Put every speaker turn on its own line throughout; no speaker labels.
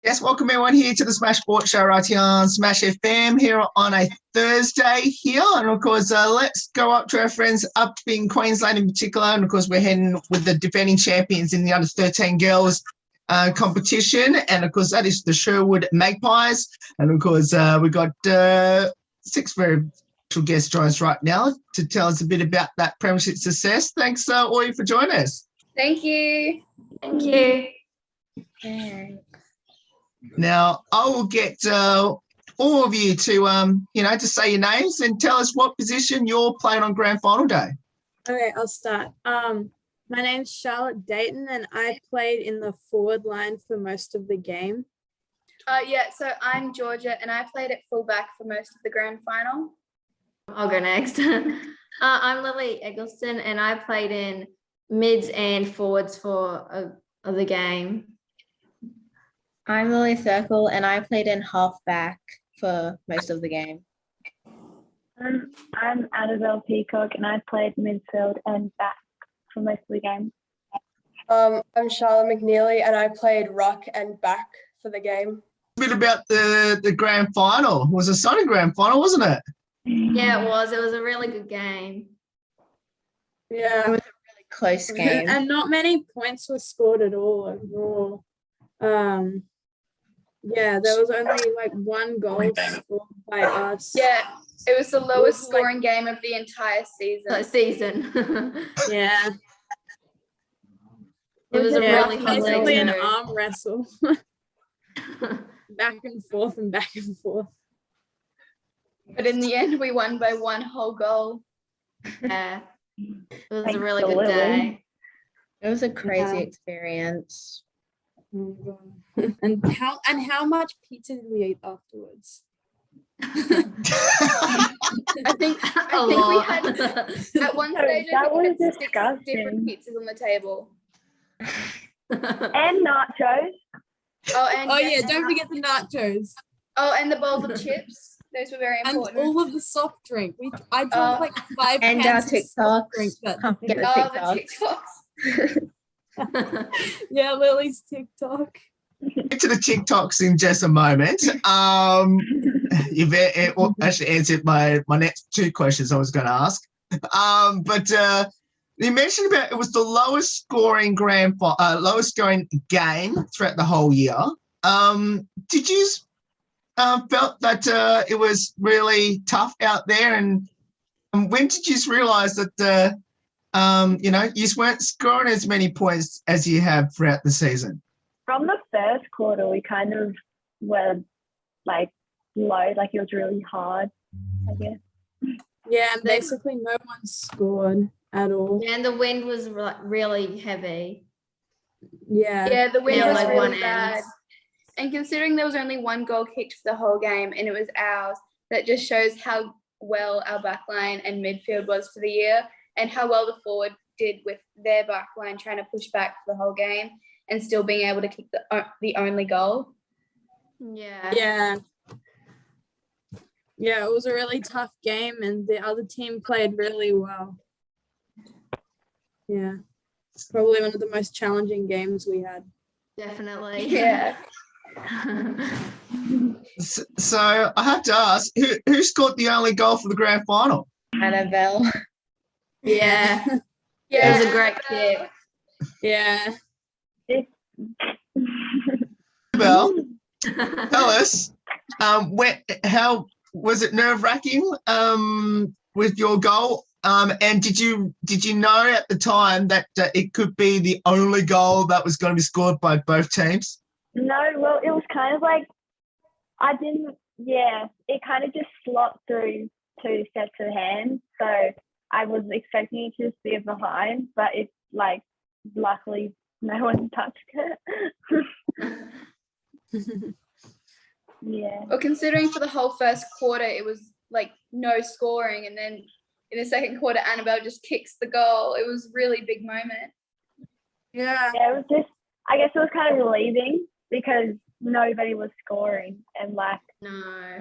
Yes, welcome everyone here to the Smash Sports Show right here on Smash FM here on a Thursday here. And of course, let's go up to our friends up in Queensland in particular. And of course, we're heading with the defending champions in the under 13 girls competition. And of course, that is the Sherwood Magpies. And of course, we've got 6 very special guest joins right now to tell us a bit about that Premiership success. Thanks, all you for joining us.
Thank you.
Thank you.
Okay.
Now, I will get all of you to, to say your names and tell us what position you're playing on grand final day.
Okay, I'll start. My name's Charlotte Dayton, and I played in the forward line for most of the game.
So I'm Georgia, and I played at fullback for most of the grand final.
I'll go next. I'm Lily Eggleston, and I played in mids and forwards for the game.
I'm Lily Circle, and I played in halfback for most of the game.
I'm Annabelle Peacock, and I played midfield and back for most of the game.
I'm Charlotte McNeely, and I played ruck and back for the game.
A bit about the grand final. It was a stunning grand final, wasn't it?
Yeah, it was. It was a really good game.
Yeah,
It was a really close game.
and not many points were scored at all overall. Yeah, there was only like 1 goal scored by us.
Yeah, it was the lowest scoring game of the entire season.
Yeah.
It was a really hot
basically an
league.
arm wrestle. Back and forth and back and forth.
But in the end, we won by 1 whole goal.
Yeah, it was
Thanks
a really
to
good
Lily.
day.
It was a crazy
Yeah.
experience.
And how much pizza did we eat afterwards?
I think
A
we
lot.
had at one stage
That
we had
was
6
disgusting.
different pizzas on the table.
And nachos.
Oh yeah, don't forget the nachos
And the bowls of chips. Those were very
and
important.
all of the soft drink. I drank like 5
And
cans
our
of soft drink.
TikToks. Can't forget the
The
TikToks.
TikToks.
Yeah, Lily's TikTok.
Get to the TikToks in just a moment. You've actually answered my next 2 questions I was going to ask. But you mentioned about it was the lowest scoring game throughout the whole year. Did you felt that it was really tough out there, and when did you realise that you weren't scoring as many points as you have throughout the season?
From the first quarter, we kind of were like low, like it was really hard, I guess.
Yeah, and basically no one scored at all.
And the wind was really heavy.
Yeah.
Yeah, the wind
Yeah,
was
like
really
one end.
bad. And considering there was only 1 goal kicked for the whole game and it was ours, that just shows how well our backline and midfield was for the year and how well the forward did with their backline trying to push back for the whole game and still being able to kick the only goal.
Yeah.
Yeah. Yeah, it was a really tough game, and the other team played really well. Yeah. Probably one of the most challenging games we had.
Definitely.
Yeah.
So I have to ask, who scored the only goal for the grand final?
Annabelle.
Yeah.
Yeah.
It was a great kick.
Yeah.
Well, tell us, how was it nerve-wracking with your goal? And did you know at the time that it could be the only goal that was going to be scored by both teams?
No, well, it was kind of like, it kind of just slopped through 2 sets of hands. So I was expecting it to just be behind, but it's like, luckily, no one touched it. Yeah.
Well, considering for the whole first quarter, it was like no scoring. And then in the second quarter, Annabelle just kicks the goal. It was a really big moment.
Yeah.
Yeah, it was just, I guess it was kind of relieving because nobody was scoring, and like
No.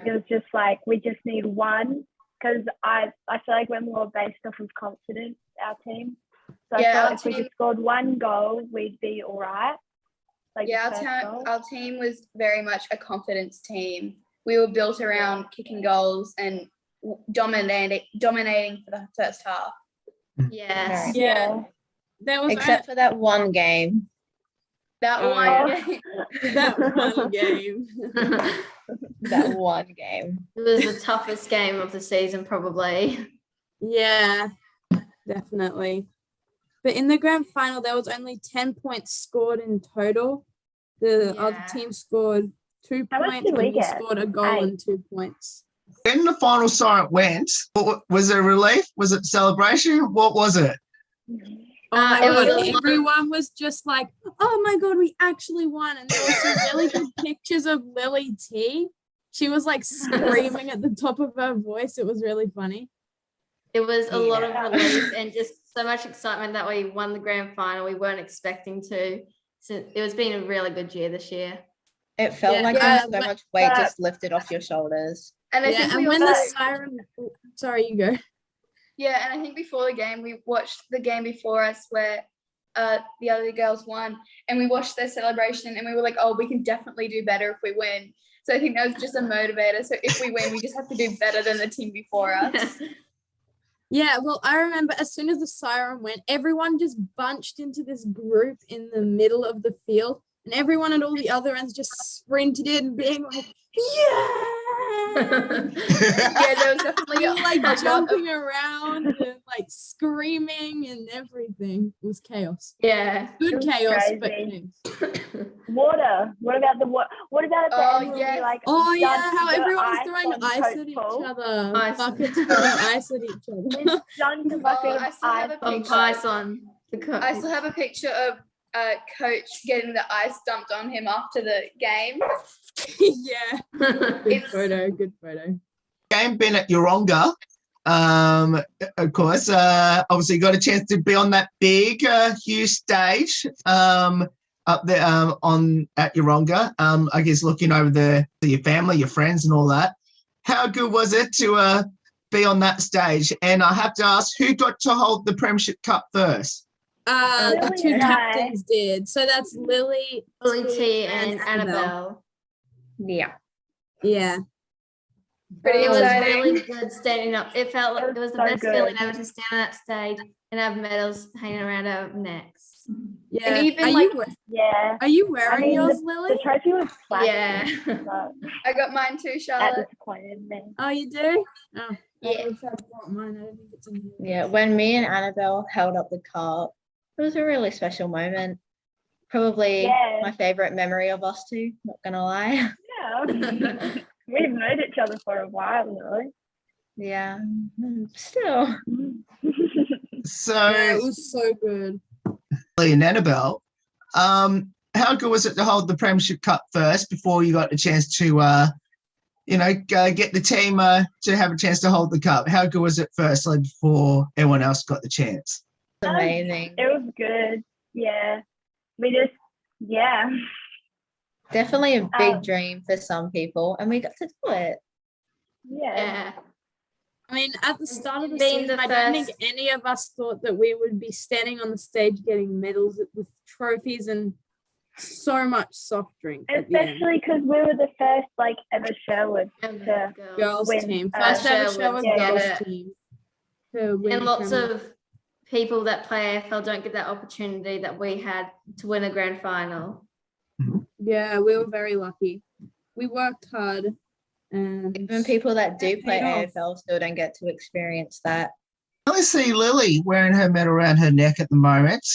it was just like we just need one, because I feel like we're more based off of confidence, our team. So
Yeah,
I
our
thought if we
team-
just scored 1 goal, we'd be all right. Like
Yeah,
the first goal?
our team was very much a confidence team. We were built around kicking goals and dominating for the first half.
Yes.
Yeah. There was
Except for that one game.
That
Oh,
one
yeah.
game.
that one game.
That one game.
It was the toughest game of the season, probably.
Yeah, definitely. But in the grand final, there was only 10 points scored in total. The other
Yeah.
team scored 2
How much
points,
did we
and we
get?
scored a goal
8.
and 2 points.
When the final siren went, was it a relief? Was it celebration? What was it?
Oh my
it was
god,
a lot of-
everyone was just like, oh my god, we actually won. And there was some really good pictures of Lily T. She was like screaming at the top of her voice. It was really funny.
It was a lot
Yeah.
of relief and just so much excitement that we won the grand final. We weren't expecting to. So it was been a really good year this year.
It felt like
Yeah,
so much weight just lifted off your shoulders.
And I
Yeah,
think
and
we
when
also,
the siren, sorry, you go.
yeah, and I think before the game, we watched the game before us where the other girls won, and we watched their celebration, and we were like, oh, we can definitely do better if we win. So I think that was just a motivator. So if we win, we just have to do better than the team before us.
Yeah, well, I remember as soon as the siren went, everyone just bunched into this group in the middle of the field, and everyone at all the other ends just sprinted in, being like, yeah!
Yeah, there was definitely
We were like
a lot of
jumping around and like screaming and everything. It was chaos.
Yeah.
Good
It was
chaos, but
crazy.
chaos.
Water. What about the water? What about at the
Oh,
end when
yes.
we like
Oh yeah,
dunked
how
the
everyone was
ice
throwing
on
ice
Coach
at each
Paul?
other.
Ice.
Buckets throwing ice at each
We
other.
dunked a bucket
I
of
still have
ice
a
on
picture.
Ice on the
I still have a picture of Coach getting the ice dumped on him after the game.
Yeah. Good
It's-
photo, good photo.
Game been at Yeronga. Of course, obviously got a chance to be on that big, huge stage up there on at Yeronga. I guess looking over your family, your friends, and all that. How good was it to be on that stage? And I have to ask, who got to hold the Premiership Cup first?
The
Lily
two
and I.
captains did. So that's Lily,
Lily T and Annabelle.
Yeah.
Yeah.
Pretty
It was
exciting.
really good standing up. It felt like it was the
So
best
good.
feeling ever to stand on that stage and have medals hanging around our necks.
Yeah.
even,
are
like-
Yeah.
are you wearing
mean,
yours,
The
Lily?
trophy was plastic.
Yeah.
But
I got mine too,
that
Charlotte.
disappointed me.
Oh, you do? Oh,
Yeah.
I wish I'd bought mine. I don't think it's in here.
Yeah. When me and Annabelle held up the cup, it was a really special moment. Probably
Yeah.
my favorite memory of us two, not gonna lie.
Yeah. We've known each other for a while, really.
Yeah. Still.
So,
Yeah, it was so good.
Lee and Annabelle, how good was it to hold the Premiership Cup first before you got the chance to, get the team to have a chance to hold the cup? How good was it first, like before everyone else got the chance?
Amazing.
It was good. Yeah. Yeah.
Definitely a big
Um,
dream for some people, and we got to do it.
Yeah.
Yeah.
I mean, at the start of the
Being
season,
the
I don't think
first-
any of us thought that we would be standing on the stage getting medals with trophies and so much soft drink at the end.
Especially because we were the first ever Sherwood to
Girls
win,
team.
uh,
First ever
Sherwood,
Sherwood
yeah.
girls team. To win
And
a
lots
Premier.
of people that play AFL don't get that opportunity that we had to win a grand final.
Yeah, we were very lucky. We worked hard. And
Even people that do
That
play
paid off.
AFL still don't get to experience that.
I see Lily wearing her medal around her neck at the moment.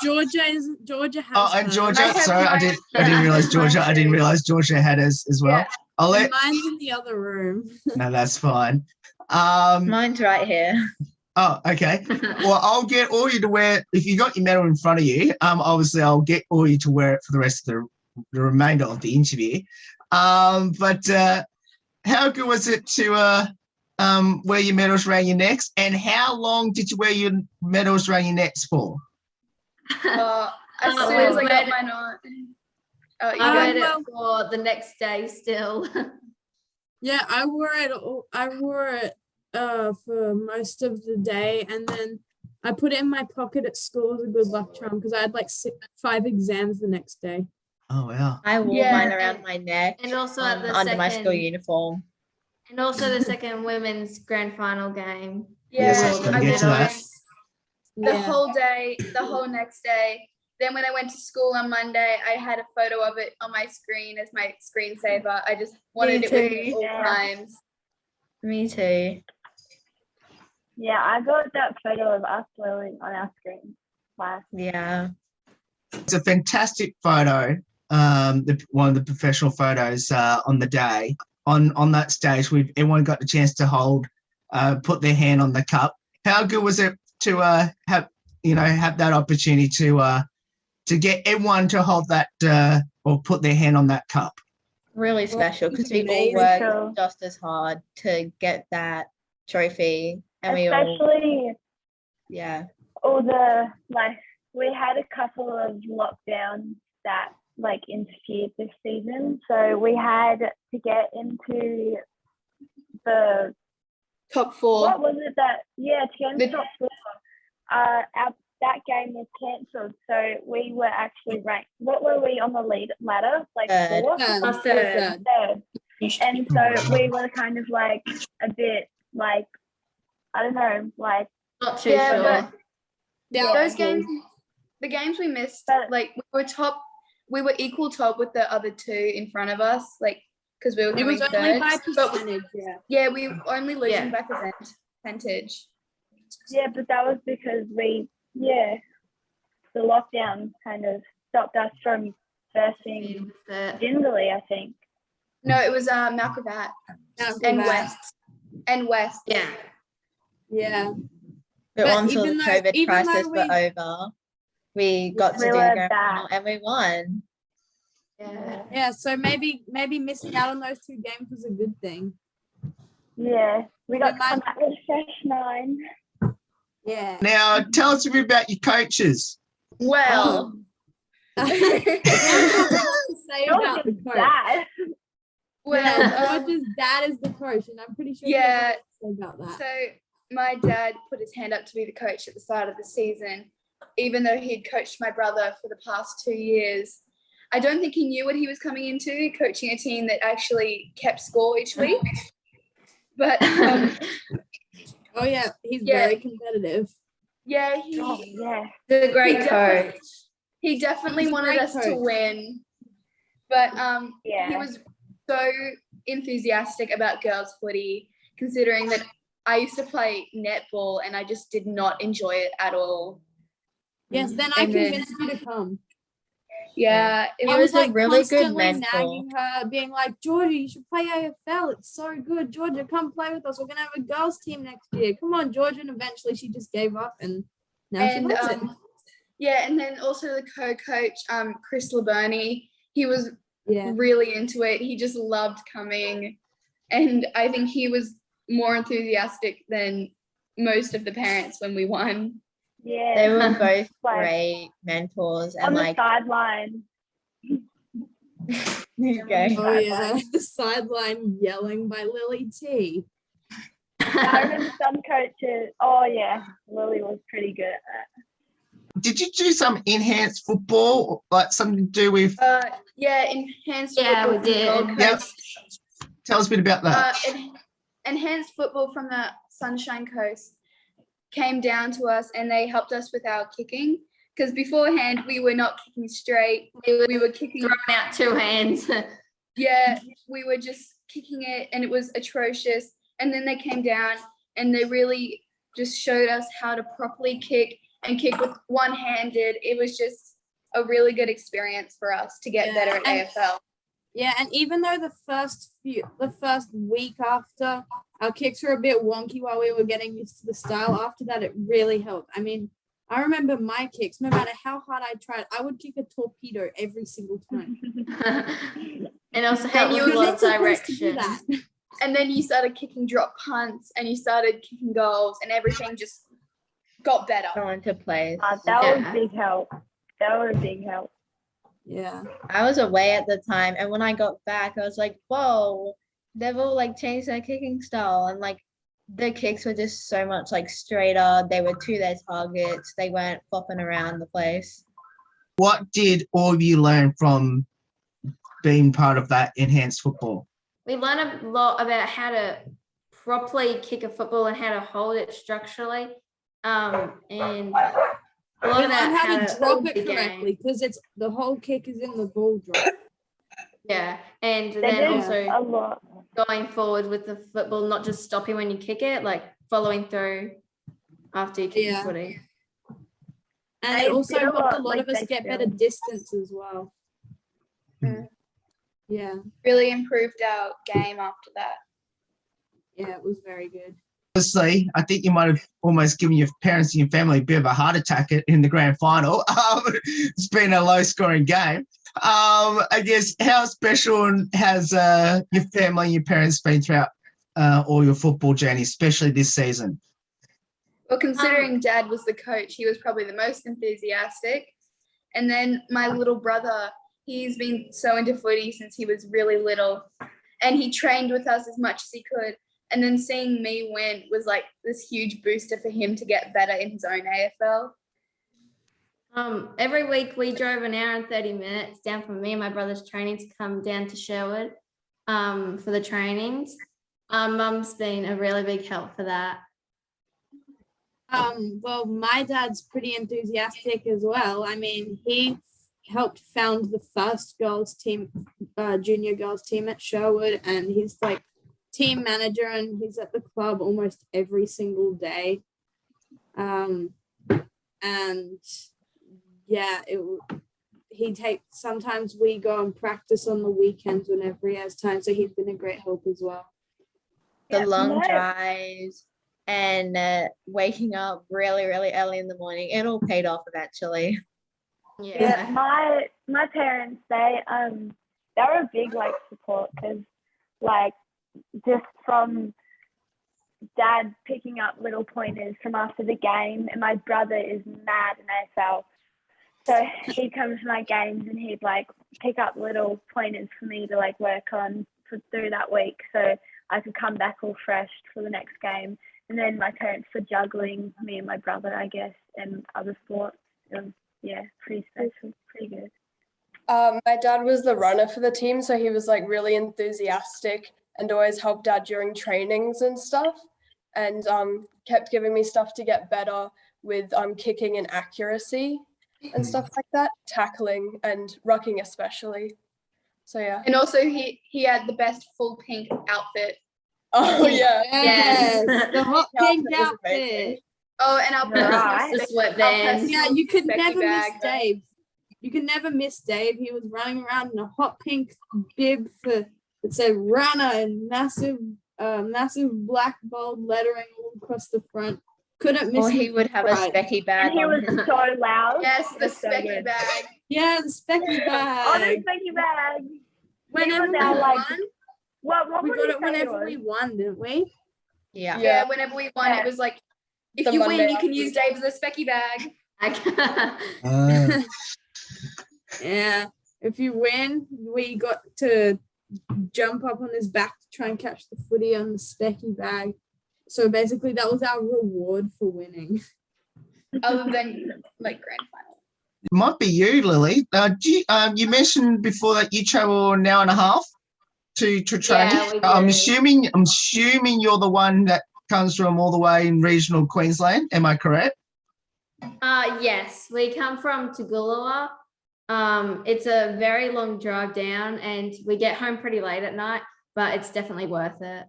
Georgia has
And
hers.
Georgia,
I have
sorry, I
mine.
didn't realize Georgia. I didn't
too.
realize Georgia had hers as well.
Yeah.
I'll
And
let.
mine's in the other room.
No, that's fine.
Mine's right here.
Oh, okay. Well, I'll get all you to wear if you got your medal in front of you. Obviously, I'll get all you to wear it for the rest of the remainder of the interview. But how good was it to wear your medals around your necks? And how long did you wear your medals around your necks for?
As
Oh,
soon as I
wait.
got mine on. Oh, you
I
got
waited for the next day still.
Yeah, I wore it for most of the day, and then I put it in my pocket at school as a good luck charm because I had like 5 exams the next day.
Oh wow.
I wore
Yeah,
mine around my neck
And also at the
under my school
second,
uniform.
and also the second women's grand final game.
Yes,
Yeah,
I was gonna
I
get to that.
went the
Yeah.
whole day, the whole next day. Then when I went to school on Monday, I had a photo of it on my screen as my screensaver. I just wanted it with me
too.
all
Yeah.
times.
Me too.
Yeah, I got that photo of us, Lily, on our screen. Wow.
Yeah.
It's a fantastic photo. One of the professional photos on the day. On that stage, everyone got the chance to put their hand on the cup. How good was it to have that opportunity to get everyone to hold that or put their hand on that cup?
Really special because we all
Amazing.
worked just as hard to get that trophy. And we all,
Especially
yeah.
all we had a couple of lockdowns that interfered this season. So we had to get into the
Top 4.
what was it to get into top 4. That game was cancelled. So we were actually ranked. What were we on the ladder?
Third.
4th?
Third.
Third. And so we were kind of a bit I don't know,
Not too
Yeah,
sure.
but
Yeah.
those games, the games we missed,
But-
we were equal top with the other 2 in front of us, because we were
It
coming
was only
third.
by
But
percentage. Yeah.
yeah, we were only losing
Yeah.
by percentage.
yeah, but that was because the lockdown kind of stopped us from versing Dingley, I think.
No, it was Malcravat and West. And West.
Yeah.
Yeah.
But
But
until the
even though-
COVID
even though
crisis were over, we got to
We
do
were
the grand final
back.
and we won.
Yeah.
Yeah. So maybe missing out on those 2 games was a good thing.
Yeah, we got to
But
come back with a fresh 9.
Yeah.
Now, tell us a bit about your coaches.
Well,
What do you have to say about the
George's
coach?
dad.
Yeah, George's dad is the coach, and I'm pretty sure he has
Yeah.
something to say about that.
so my dad put his hand up to be the coach at the start of the season, even though he'd coached my brother for the past 2 years. I don't think he knew what he was coming into, coaching a team that actually kept score each week. But
Oh yeah, he's
Yeah.
very competitive.
yeah,
Oh, yeah.
He's a great
He definitely-
coach.
he definitely
He's a
wanted
great
us to
coach.
win. But he
Yeah.
was so enthusiastic about girls footy, considering that I used to play netball and I just did not enjoy it at all.
Yes, then I
And then-
convinced you to come.
Yeah, it
He
I
was
was a really good
constantly
mentor.
nagging her, being like, Georgia, you should play AFL. It's so good. Georgia, come play with us. We're gonna have a girls team next year. Come on, Georgia. And eventually she just gave up and now she
and
loves it.
yeah, and then also the co-coach, Chris Laberney, he was
Yeah.
really into it. He just loved coming, and I think he was more enthusiastic than most of the parents when we won.
Yeah.
They were both
Like,
great mentors
on
and
the sideline.
okay.
Oh yeah. The sideline yelling by Lily T.
I remember some coaches. Oh yeah, Lily was pretty good at that.
Did you do some enhanced football, like something to do with?
Yeah, enhanced
Yeah,
football
we
from the Gold
did.
Yep.
Coast.
Tell us a bit about that.
Enhanced football from the Sunshine Coast came down to us and they helped us with our kicking, because beforehand we were not kicking straight. We were kicking,
Throwing out 2 hands.
yeah, we were just kicking it and it was atrocious. And then they came down and they really just showed us how to properly kick and kick with one-handed. It was just a really good experience for us to get
Yeah,
better at
and-
AFL.
Yeah, and even though the first week after our kicks were a bit wonky while we were getting used to the style, after that it really helped. I mean, I remember my kicks, no matter how hard I tried, I would kick a torpedo every single time.
And also
And
help
you
with a
were
lot of
supposed to do
direction.
that.
And then you started kicking drop punts and you started kicking goals and everything just got better.
Fell into place.
That was
Yeah.
big help. That was a big help.
Yeah.
I was away at the time, and when I got back, I was like, "Whoa, they've all changed their kicking style, and the kicks were just so much like straighter. They were to their targets. They weren't flopping around the place.
What did all of you learn from being part of that enhanced football?
We learned a lot about how to properly kick a football and how to hold it structurally. And a lot
We
about
learn how to drop
hold
it
the game.
correctly because it's the whole kick is in the ball drop.
Yeah, and
They
then
did
also
a lot.
going forward with the football, not just stopping when you kick it, like following through after you kick
Yeah.
the footy.
And
They
it also
did a
helped a
lot,
lot
like,
of us
they
get better
still-
distance as well.
Mm.
Yeah,
Really improved our game after that.
yeah, it was very good.
Honestly, I think you might have almost given your parents and your family a bit of a heart attack in the grand final. It's been a low-scoring game. I guess how special has your family and your parents been throughout all your football journey, especially this season?
Well, considering Dad was the coach, he was probably the most enthusiastic. And then my little brother, he's been so into footy since he was really little. And he trained with us as much as he could. And then seeing me win was like this huge booster for him to get better in his own AFL.
Every week we drove an hour and 30 minutes down from me and my brother's training to come down to Sherwood for the trainings. Mum's been a really big help for that.
Well, my dad's pretty enthusiastic as well. I mean, he helped found the first girls team, junior girls team at Sherwood, and he's like team manager, and he's at the club almost every single day. And yeah, sometimes we go and practice on the weekends whenever he has time. So he's been a great help as well.
The
Yeah,
long
my-
drives and waking up really, really early in the morning. It all paid off eventually.
Yeah, my parents, they were a big like support because like just from Dad picking up little pointers from after the game, and my brother is mad in AFL, so he'd come to my games and he'd like pick up little pointers for me to like work on through that week, so I could come back all fresh for the next game. And then my parents for juggling me and my brother, I guess, and other sports. It was, yeah, pretty special, pretty good.
My dad was the runner for the team, so he was like really enthusiastic and always helped out during trainings and stuff, and kept giving me stuff to get better with kicking and accuracy and stuff like that, tackling and rucking especially. So yeah.
And also he had the best full pink outfit.
Oh yeah.
Yes, the hot pink
Outfit was amazing.
outfit.
Oh, and our
Right.
The
personal
sweatbands.
Yeah, you could
Becky
never
bag.
miss Dave. You could never miss Dave. He was running around in a hot pink bib that said runner and massive black bold lettering all across the front. Couldn't miss
Or
him.
he would have a
Right.
specky bag
And he
on
was
him.
so loud.
Yes, the
It was so
specky
good.
bag.
Yeah, the specky
Oh,
bag.
the specky bag.
Whenever we
now, like,
won,
What
we
would
got
you
it
say
whenever
was?
we won, didn't we?
Yeah.
Yeah, whenever we won,
Yeah.
it was like, if
The
you
Monday
win, you can
after.
use Dave's the specky bag.
Yeah. If you win, we got to jump up on his back to try and catch the footy on the specky bag. So basically, that was our reward for winning.
Other than like grand final.
It might be you, Lily. You mentioned before that you travel an hour and a half to training.
Yeah, we
I'm
do.
assuming you're the one that comes from all the way in regional Queensland. Am I correct?
Yes, we come from Toogoolawah. It's a very long drive down and we get home pretty late at night, but it's definitely worth it.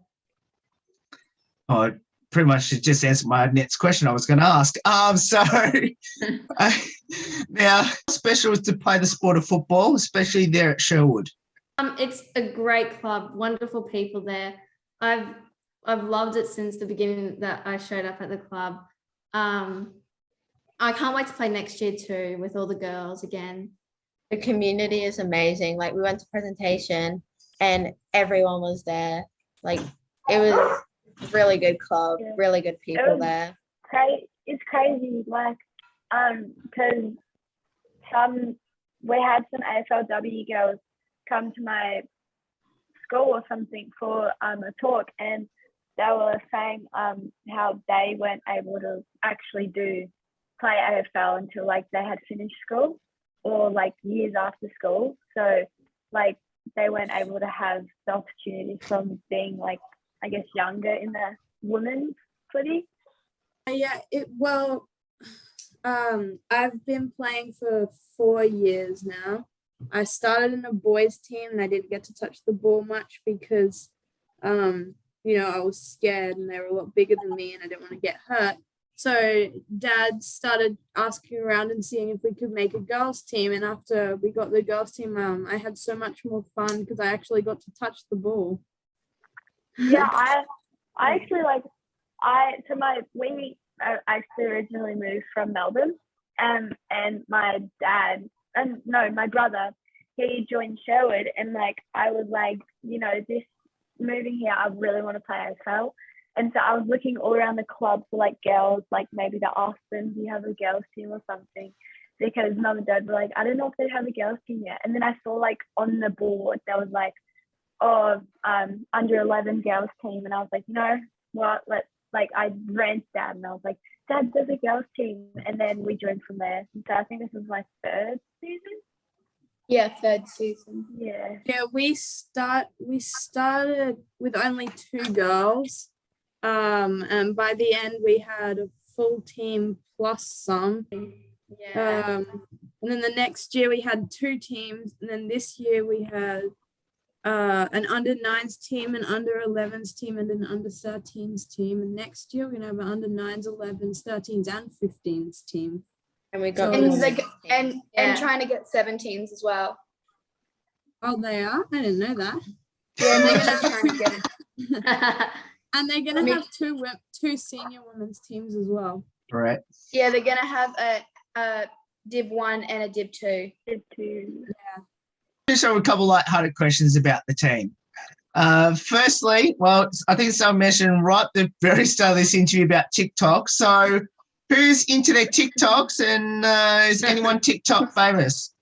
Oh, pretty much it just answered my next question I was going to ask. Now, how special is to play the sport of football, especially there at Sherwood?
It's a great club, wonderful people there. I've loved it since the beginning that I showed up at the club. I can't wait to play next year too with all the girls again.
The community is amazing. Like we went to presentation and everyone was there. Like it was a really good club,
Yeah.
really good people
was-
there.
It's crazy, like, because we had some AFLW girls come to my school or something for a talk, and they were saying how they weren't able to actually play AFL until like they had finished school or like years after school. So like they weren't able to have the opportunity from being like, I guess, younger in the women's footy.
Yeah, I've been playing for 4 years now. I started in a boys team and I didn't get to touch the ball much because, I was scared and they were a lot bigger than me and I didn't want to get hurt. So Dad started asking around and seeing if we could make a girls team. And after we got the girls team, I had so much more fun because I actually got to touch the ball.
Yeah, I actually I actually originally moved from Melbourne, and my brother, he joined Sherwood, and like I was like, this moving here, I really want to play AFL. And so I was looking all around the club for like girls, like maybe the Austin, do you have a girls team or something? Because Mum and Dad were like, I don't know if they have a girls team yet. And then I saw like on the board there was like, under 11 girls team, and I was like, you know what, I ran to Dad and I was like, Dad, there's a girls team, and then we joined from there. And so I think this was my 3rd season.
Yeah, 3rd season.
Yeah.
Yeah, we started with only 2 girls. And by the end we had a full team plus some.
Yeah.
And then the next year we had 2 teams, and then this year we had an under 9s team, an under 11s team, and an under 13s team. And next year we're gonna have an under 9s, 11s, 13s, and 15s team.
And we got
And trying to get 17s as well.
Oh, they are? I didn't know that.
Yeah, they're just trying to get it.
And they're gonna have 2 senior women's teams as well.
Right.
Yeah, they're gonna have a Div 1 and a Div 2.
Div 2.
Just have a couple light-hearted questions about the team. Firstly, well, I think someone mentioned right at the very start of this interview about TikTok. So who's into their TikToks, and is anyone TikTok famous?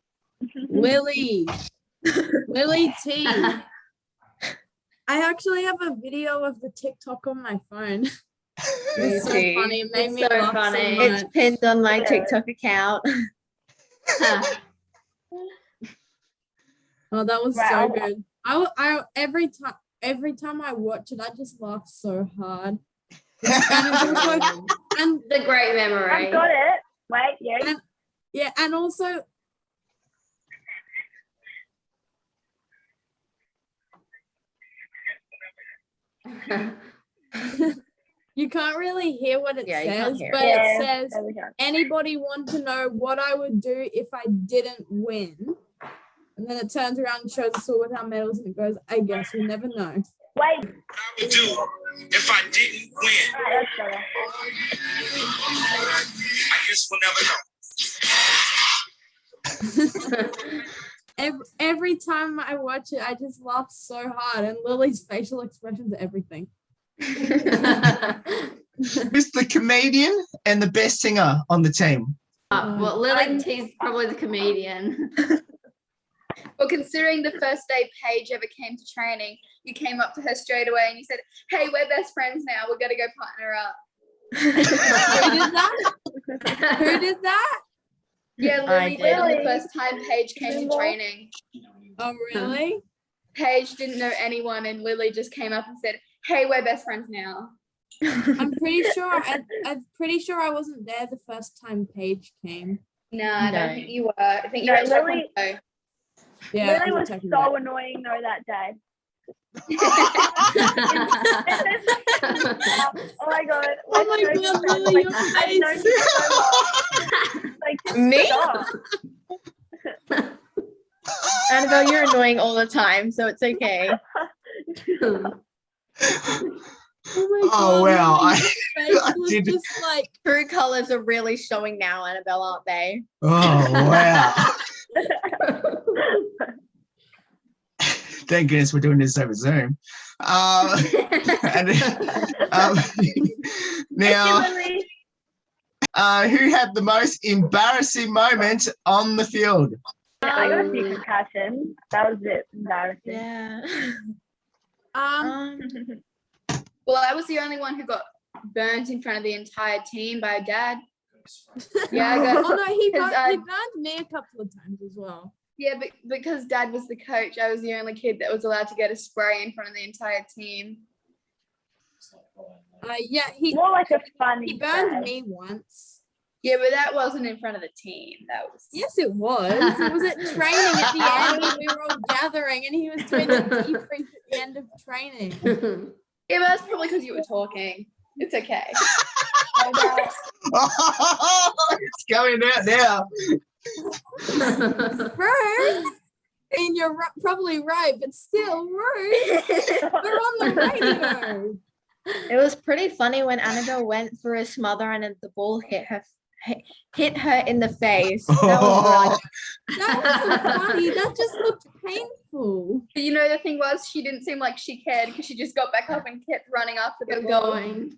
Lily T. I actually have a video of the TikTok on my phone. It's so funny. It made me laugh so much.
It's pinned on my TikTok account.
Oh, that was so good. I every time I watch it, I just laugh so hard.
And the great memory.
I've got it. Wait, yeah.
Yeah, and also you can't really hear what it says, but it says, anybody want to know what I would do if I didn't win? And then it turns around and shows us all with our medals, and it goes, I guess we'll never know.
Wait.
What I would do if I didn't win?
Right, that's better.
I guess we'll never know.
Every time I watch it, I just laugh so hard, and Lily's facial expressions are everything.
Who's the comedian and the best singer on the team?
Well, Lily T's probably the comedian.
Well, considering the first day Paige ever came to training, you came up to her straight away and you said, hey, we're best friends now. We're going to go partner up.
Who did that?
Yeah, Lily did on the first time Paige came to training.
Oh, really?
Paige didn't know anyone, and Lily just came up and said, hey, we're best friends now.
I'm pretty sure I wasn't there the first time Paige came.
No, I don't think you were. I think you were
Lily.
Yeah,
Lily was so annoying though that day. Oh my god!
Oh my god, Lily, your face.
Me? Annabelle, you're annoying all the time, so it's okay.
Oh wow! I did.
Just like
True colors are really showing now, Annabelle, aren't they?
Oh wow! Thank goodness we're doing this over Zoom. Now, who had the most embarrassing moment on the field?
I got a few concussions. That was it. Embarrassing.
Yeah.
Well, I was the only one who got burnt in front of the entire team by a dad. Yeah, I got,
Oh no, he
'Cause,
burned me a couple of times as well.
yeah, but because dad was the coach, I was the only kid that was allowed to get a spray in front of the entire team.
Yeah, he
More like a funny.
burned
spray.
me once.
Yeah, but that wasn't in front of the team. That was
Yes, it was. It was at training at the end when we were all gathering, and he was doing the debrief at the end of training.
Yeah, but that's probably because you were talking. It's okay.
It's going out now.
Rude. I mean, you're probably right, but still rude. We're on the radio.
It was pretty funny when Annabelle went for a smother and the ball hit her in the face. That was really
That wasn't funny. That just looked painful.
But you know, the thing was, she didn't seem like she cared because she just got back up and kept running after the
Kept
ball.
going.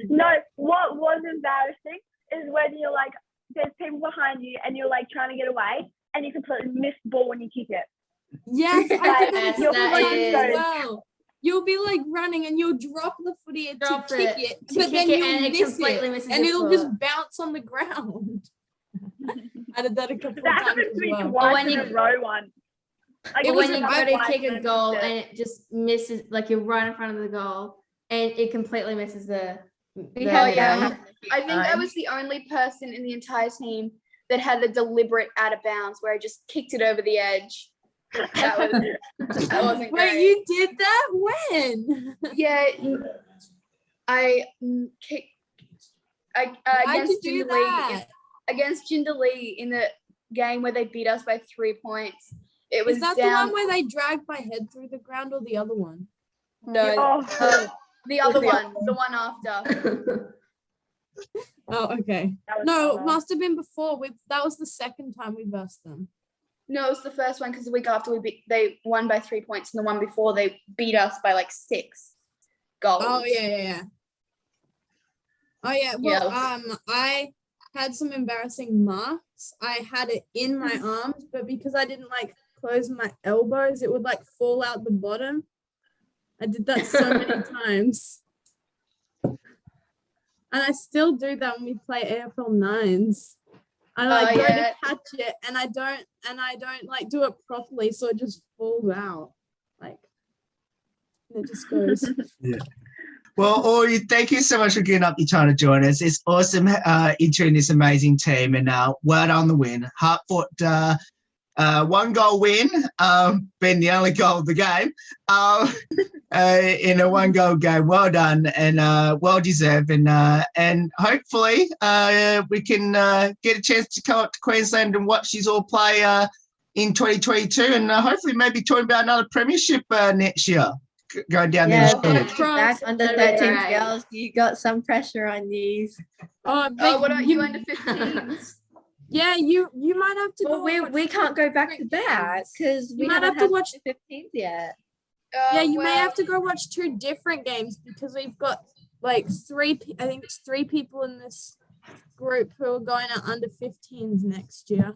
No. What was embarrassing is when you're like, there's people behind you and you're like trying to get away and you completely miss the ball when you kick it.
Yes, I did that a
You're
couple
like,
times
so-
as well. You'll be like running and you'll drop the footy
Drop
to kick
it,
it,
to
but
kick
then
it
you'll
and it
miss
completely
it,
misses
and
your
it'll
foot.
just bounce on the ground. I did that a couple of
That
times
happened
as
to me
well.
twice
when
in
you-
a row once. Like,
It
Or
was
when you
a
go
bad
to kick a
one,
goal
but-
and it just misses, like you're right in front of the goal and it completely misses the.
had that
goal.
happen. I think I was the only person in the entire team that had a deliberate out of bounds where I just kicked it over the edge. That wasn't
Wait,
great.
you did that? When?
Yeah, I kicked.
Why'd
Against
you do
Jindalee
that?
against Jindalee in the game where they beat us by 3 points. It was
Is that
down.
the one where they dragged my head through the ground, or the other one?
No,
Oh,
The other
the
one, the one after.
Oh, okay.
that was
No,
fun.
must have been before. That was the second time we versed them.
No, it was the first one because the week after they won by 3 points, and the one before they beat us by like 6 goals.
Oh yeah. Oh yeah. Well, I had some embarrassing marks. I had it in my arms, but because I didn't like close my elbows, it would like fall out the bottom. I did that so many times. And I still do that when we play AFL 9s. I like go
yeah.
to catch it and I don't like do it properly, so it just falls out. Like it just goes.
Well, Ori, thank you so much for getting up your time to join us. It's awesome entering this amazing team, and well done on the win. Hard-fought 1-goal win, being the only goal of the game, in a 1-goal game. Well done and well deserved, and hopefully we can get a chance to come up to Queensland and watch you all play in 2022, and hopefully maybe talking about another premiership next year. Going down
Yeah,
there.
but back under
That'd be
13
great.
girls, you got some pressure on you.
Oh,
Oh, what about you under 15s?
Yeah, you might have to
Well,
go
we
watch
can't go back to
different
back
games.
because
You
we
might
haven't
have to
had
watch-
the 15s yet.
Yeah, you may
Well,
have to go watch 2 different games because we've got like 3, I think it's 3 people in this group who are going to under 15s next year.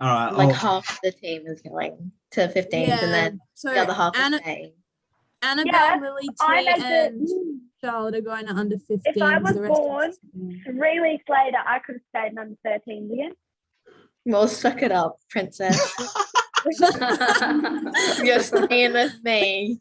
All right.
Like
oh,
half the team is going to 15s and then
so
the other half
Anna,
is staying.
Annabelle,
Yeah,
Lily,
I
T,
made the-
and Charlotte are going to under 15s.
If I was
the rest of
born-
us are going.
3 weeks later, I could have stayed in under 13s again.
Well, suck it up, princess. You're staying with me.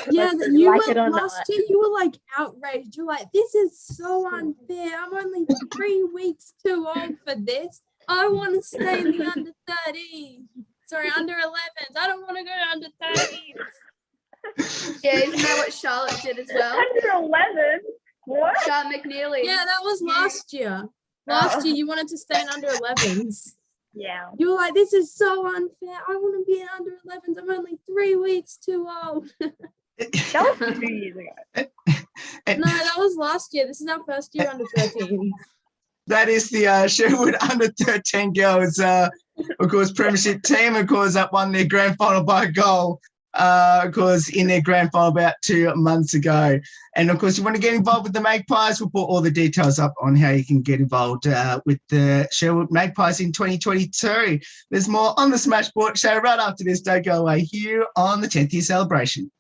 Yeah,
Whether
you
like it
went
or
last
not.
year. You were like outraged. You're like, this is so unfair. I'm only 3 weeks too old for this. I want to stay in the under 13. Sorry, under 11s. I don't want to go to under 13s.
Yeah, isn't that what Charlotte did as well?
Under 11? What?
Charlotte McNeely.
Yeah, that was last year. Last year, you wanted to stay in under 11s.
Yeah.
You were like, this is so unfair. I want to be in under 11s. I'm only 3 weeks too old.
That was 2 years ago.
and
No, that was last year. This is our first year under 13s.
that is the Sherwood under 13 girls, of course, premiership team, of course, that won their grand final by a goal of course, in their grand final about 2 months ago. And of course, you want to get involved with the Magpies, we'll put all the details up on how you can get involved with the Sherwood Magpies in 2022. There's more on the Smash Sport Show right after this. Don't go away here on the 10th year celebration.